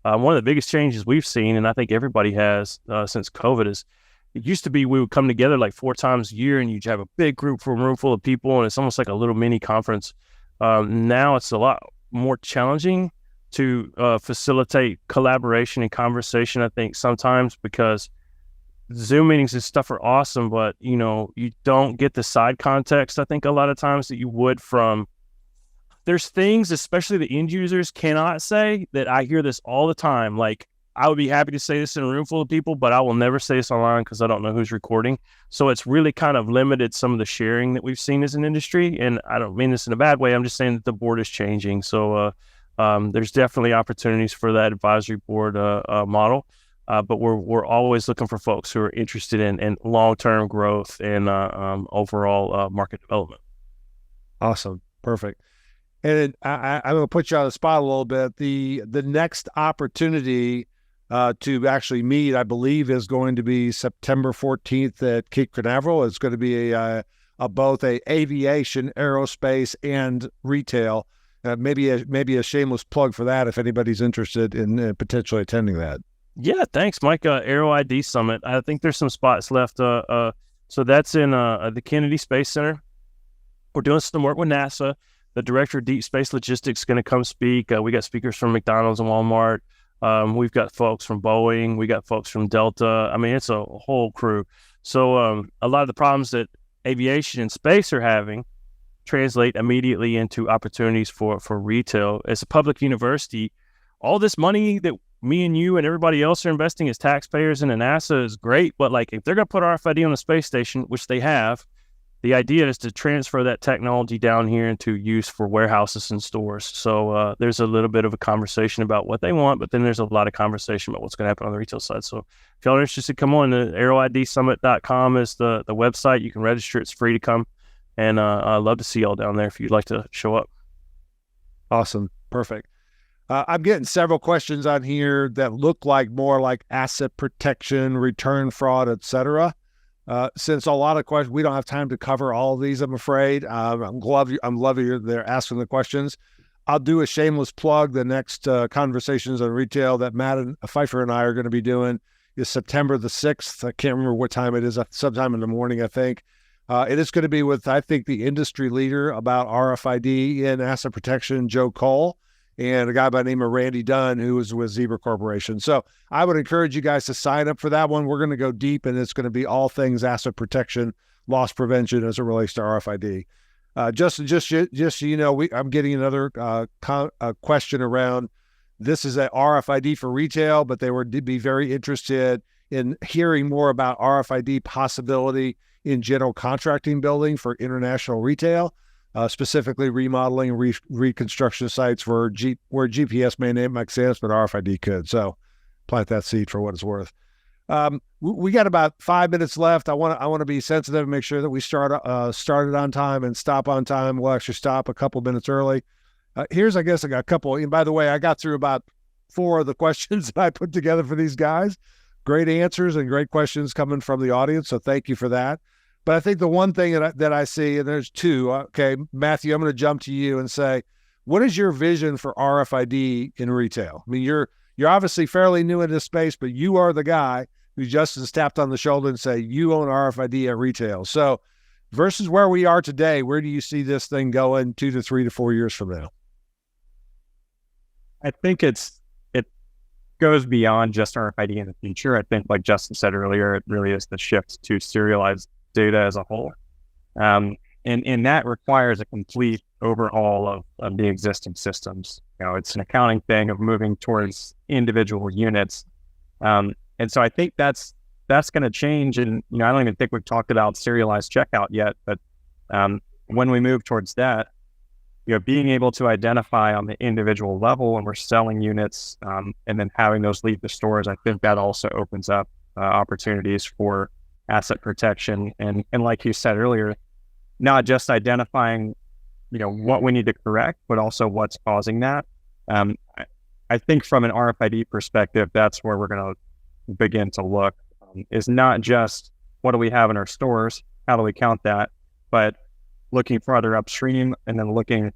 One of the biggest changes we've seen, and I think everybody has since COVID, is it used to be we would come together like 4 times a year and you'd have a big group for a room full of people, and it's almost like a little mini conference. Now it's a lot more challenging to facilitate collaboration and conversation, I think, sometimes, because Zoom meetings and stuff are awesome, but, you know, you don't get the side context, I think, a lot of times that you would from... There's things, especially the end users, cannot say that I hear this all the time. Like, I would be happy to say this in a room full of people, but I will never say this online because I don't know who's recording. So it's really kind of limited some of the sharing that we've seen as an industry. And I don't mean this in a bad way. I'm just saying that the board is changing. So there's definitely opportunities for that advisory board model. But we're always looking for folks who are interested in long-term growth and overall market development. Awesome. Perfect. And I'm going to put you on the spot a little bit. The next opportunity to actually meet, I believe, is going to be September 14th at Cape Canaveral. It's going to be both a aviation, aerospace, and retail. Maybe a shameless plug for that if anybody's interested in potentially attending that. Yeah, thanks, Mike. AeroID Summit. I think there's some spots left. So that's in the Kennedy Space Center. We're doing some work with NASA. The director of Deep Space Logistics is going to come speak. We got speakers from McDonald's and Walmart. We've got folks from Boeing. We got folks from Delta. I mean, it's a whole crew. So a lot of the problems that aviation and space are having translate immediately into opportunities for retail. As a public university, all this money that me and you and everybody else are investing as taxpayers into NASA is great. But like, if they're going to put RFID on the space station, which they have, the idea is to transfer that technology down here into use for warehouses and stores. So there's a little bit of a conversation about what they want, but then there's a lot of conversation about what's going to happen on the retail side. So if y'all are interested, come on. AeroIDSummit.com is the website. You can register. It's free to come. And I'd love to see y'all down there if you'd like to show up. Awesome. Perfect. I'm getting several questions on here that look like more like asset protection, return fraud, etc. Since a lot of questions, we don't have time to cover all of these, I'm afraid. I'm loving they're asking the questions. I'll do a shameless plug. The next Conversations on Retail that Matt and Pfeiffer and I are going to be doing is September the 6th. I can't remember what time it is, sometime in the morning, I think. It is going to be with, I think, the industry leader about RFID and asset protection, Joe Cole, and a guy by the name of Randy Dunn, who is with Zebra Corporation. So I would encourage you guys to sign up for that one. We're going to go deep, and it's going to be all things asset protection, loss prevention as it relates to RFID. Just so you know, I'm getting another question around. This is a RFID for retail, but they would be very interested in hearing more about RFID possibility in general contracting building for international retail. Specifically remodeling and reconstruction sites where GPS may not make sense, but RFID could. So plant that seed for what it's worth. We got about 5 minutes left. I want to be sensitive and make sure that we started on time and stop on time. We'll actually stop a couple minutes early. Here's, I guess, I got a couple. And by the way, I got through about 4 of the questions that I put together for these guys. Great answers and great questions coming from the audience. So thank you for that. But I think the one thing that I see, and there's 2. Okay, Matthew, I'm going to jump to you and say, what is your vision for RFID in retail? I mean, you're obviously fairly new in this space, but you are the guy who Justin's tapped on the shoulder and say, you own RFID at retail. So versus where we are today, where do you see this thing going 2 to 3 to 4 years from now? I think it goes beyond just RFID in the future. I think, like Justin said earlier, it really is the shift to serialized data as a whole. And that requires a complete overhaul of the existing systems. It's an accounting thing of moving towards individual units. And so I think that's going to change. And, I don't even think we've talked about serialized checkout yet, but when we move towards that, being able to identify on the individual level when we're selling units and then having those leave the stores, I think that also opens up opportunities for asset protection. And like you said earlier, not just identifying, what we need to correct, but also what's causing that. I think from an RFID perspective, that's where we're going to begin to look, is not just what do we have in our stores, how do we count that, but looking further upstream and then looking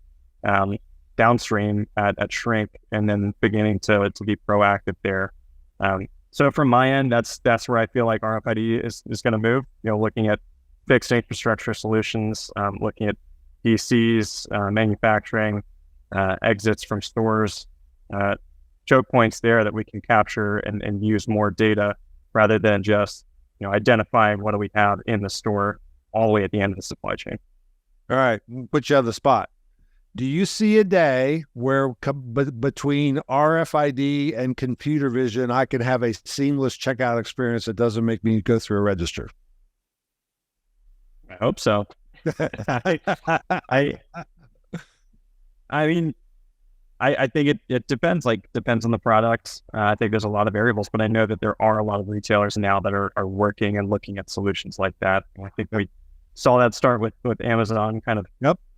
downstream at shrink and then beginning to be proactive there. So from my end, that's where I feel like RFID is going to move, looking at fixed infrastructure solutions, looking at DCs, manufacturing, exits from stores, choke points there that we can capture and use more data rather than just, identifying what do we have in the store all the way at the end of the supply chain. All right, put you on the spot. Do you see a day where between RFID and computer vision, I can have a seamless checkout experience that doesn't make me go through a register? I hope so. I mean, I think it depends. Depends on the product. I think there's a lot of variables, but I know that there are a lot of retailers now that are working and looking at solutions like that. And I think we saw that start with Amazon, kind of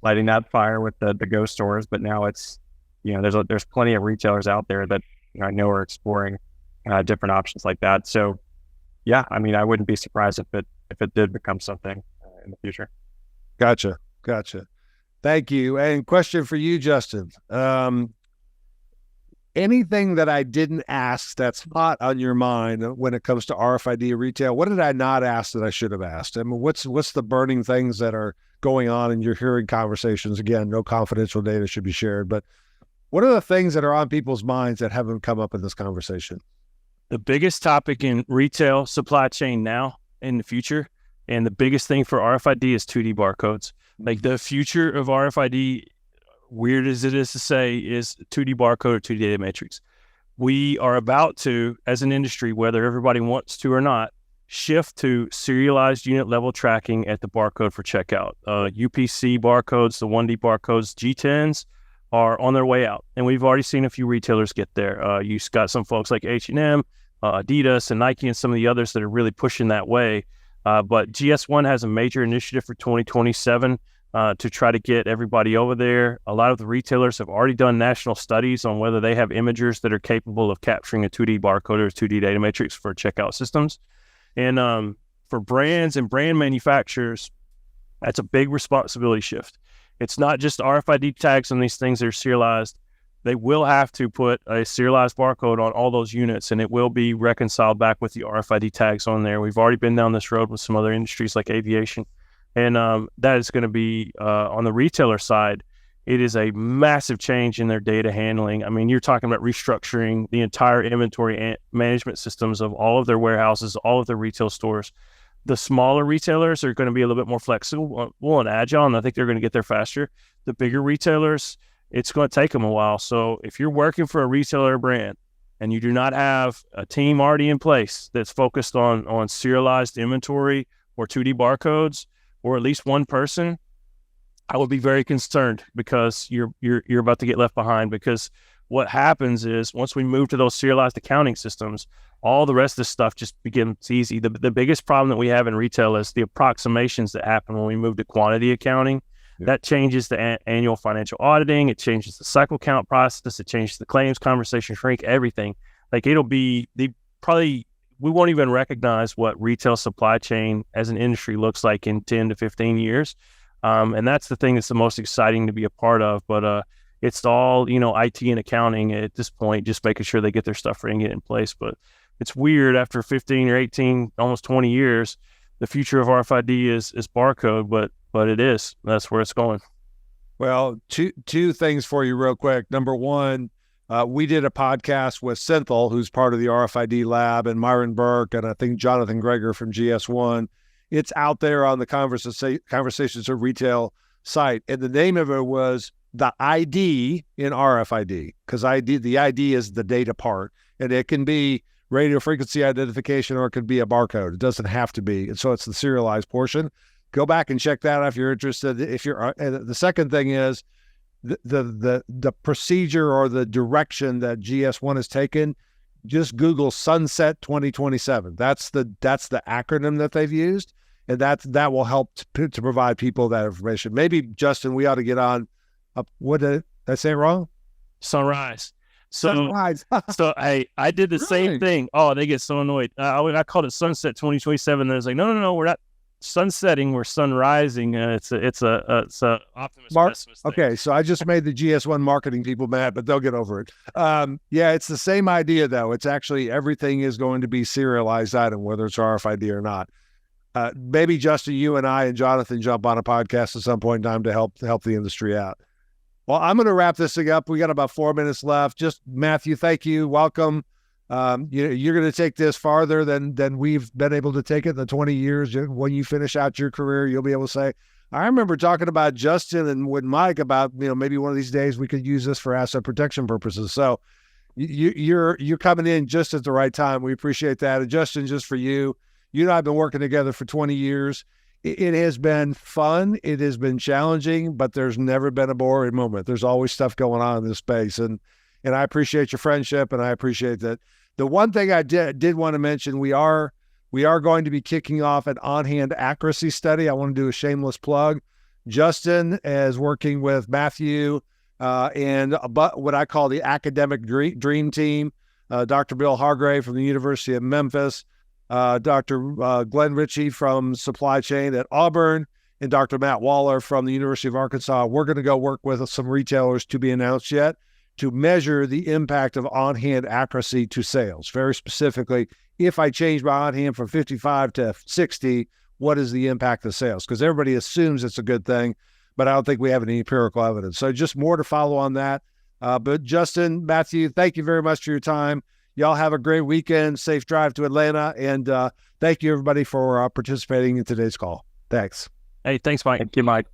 lighting that fire with the Go stores. But now it's, there's plenty of retailers out there that I know are exploring different options like that. So, yeah, I mean, I wouldn't be surprised if it did become something in the future. Gotcha. Thank you. And question for you, Justin. Anything that I didn't ask that's hot on your mind when it comes to RFID retail? What did I not ask that I should have asked? I mean, what's the burning things that are going on in your hearing conversations? Again, no confidential data should be shared, but what are the things that are on people's minds that haven't come up in this conversation? The biggest topic in retail supply chain now in the future, and the biggest thing for RFID is 2D barcodes. Like the future of RFID, weird as it is to say, is 2D barcode or 2D data matrix. We are about to, as an industry, whether everybody wants to or not, shift to serialized unit level tracking at the barcode for checkout. UPC barcodes, the 1D barcodes, G10s are on their way out. And we've already seen a few retailers get there. You got some folks like H&M, Adidas, and Nike, and some of the others that are really pushing that way. But GS1 has a major initiative for 2027 to try to get everybody over there. A lot of the retailers have already done national studies on whether they have imagers that are capable of capturing a 2D barcode or 2D data matrix for checkout systems. And for brands and brand manufacturers, that's a big responsibility shift. It's not just RFID tags on these things that are serialized. They will have to put a serialized barcode on all those units, and it will be reconciled back with the RFID tags on there. We've already been down this road with some other industries like aviation. And that is going to be, on the retailer side, it is a massive change in their data handling. I mean, you're talking about restructuring the entire inventory management systems of all of their warehouses, all of their retail stores. The smaller retailers are going to be a little bit more flexible and agile, and I think they're going to get there faster. The bigger retailers, it's going to take them a while. So if you're working for a retailer brand and you do not have a team already in place that's focused on serialized inventory or 2D barcodes, or at least one person, I would be very concerned, because you're about to get left behind, because what happens is once we move to those serialized accounting systems, all the rest of this stuff just becomes easy. The biggest problem that we have in retail is the approximations that happen when we move to quantity accounting. Yeah. That changes the annual financial auditing. It changes the cycle count process. It changes the claims conversation, shrink, everything. Like we won't even recognize what retail supply chain as an industry looks like in 10 to 15 years. And that's the thing that's the most exciting to be a part of. But it's all, IT and accounting at this point, just making sure they get their stuff ready and get it in place. But it's weird after 15 or 18, almost 20 years, the future of RFID is barcode, but it is. That's where it's going. Well, two things for you real quick. Number one, we did a podcast with Synthel, who's part of the RFID Lab, and Myron Burke, and I think Jonathan Greger from GS1. It's out there on the Conversations of Retail site. And the name of it was the ID in RFID, because the ID is the data part, and it can be radio frequency identification or it could be a barcode. It doesn't have to be. And so it's the serialized portion. Go back and check that out if you're interested. And the second thing is the procedure or the direction that GS1 has taken. Just Google Sunset 2027. That's the acronym that they've used, and that will help to provide people that information. Maybe Justin, we ought to get on. What did I say wrong? Sunrise. Sunrise. So I did the same thing. Oh, they get so annoyed. I called it Sunset 2027. And I was like, no, we're not sunsetting. We're sunrising. It's a optimist pessimist thing. Okay, so I just made the GS1 marketing people mad, but they'll get over it. Yeah, it's the same idea though. It's actually everything is going to be serialized item, whether it's RFID or not. Maybe Justin, you and I and Jonathan jump on a podcast at some point in time to help the industry out. Well, I'm going to wrap this thing up. We got about 4 minutes left. Just Matthew, thank you. Welcome. You're going to take this farther than we've been able to take it in the 20 years. When you finish out your career, you'll be able to say, I remember talking about Justin and with Mike about, maybe one of these days we could use this for asset protection purposes. So you're coming in just at the right time. We appreciate that. And Justin, just for you and I have been working together for 20 years. It has been fun. It has been challenging, but there's never been a boring moment. There's always stuff going on in this space. And I appreciate your friendship, and I appreciate that. The one thing I did want to mention, we are going to be kicking off an on-hand accuracy study. I want to do a shameless plug. Justin is working with Matthew and what I call the academic dream team, Dr. Bill Hargrave from the University of Memphis, Dr. Glenn Ritchie from supply chain at Auburn, and Dr. Matt Waller from the University of Arkansas. We're going to go work with some retailers to be announced yet to measure the impact of on-hand accuracy to sales. Very specifically, if I change my on-hand from 55 to 60, what is the impact of sales? Because everybody assumes it's a good thing, but I don't think we have any empirical evidence. So just more to follow on that. But Justin, Matthew, thank you very much for your time. Y'all have a great weekend, safe drive to Atlanta, and thank you, everybody, for participating in today's call. Thanks. Hey, thanks, Mike. Thank you, Mike.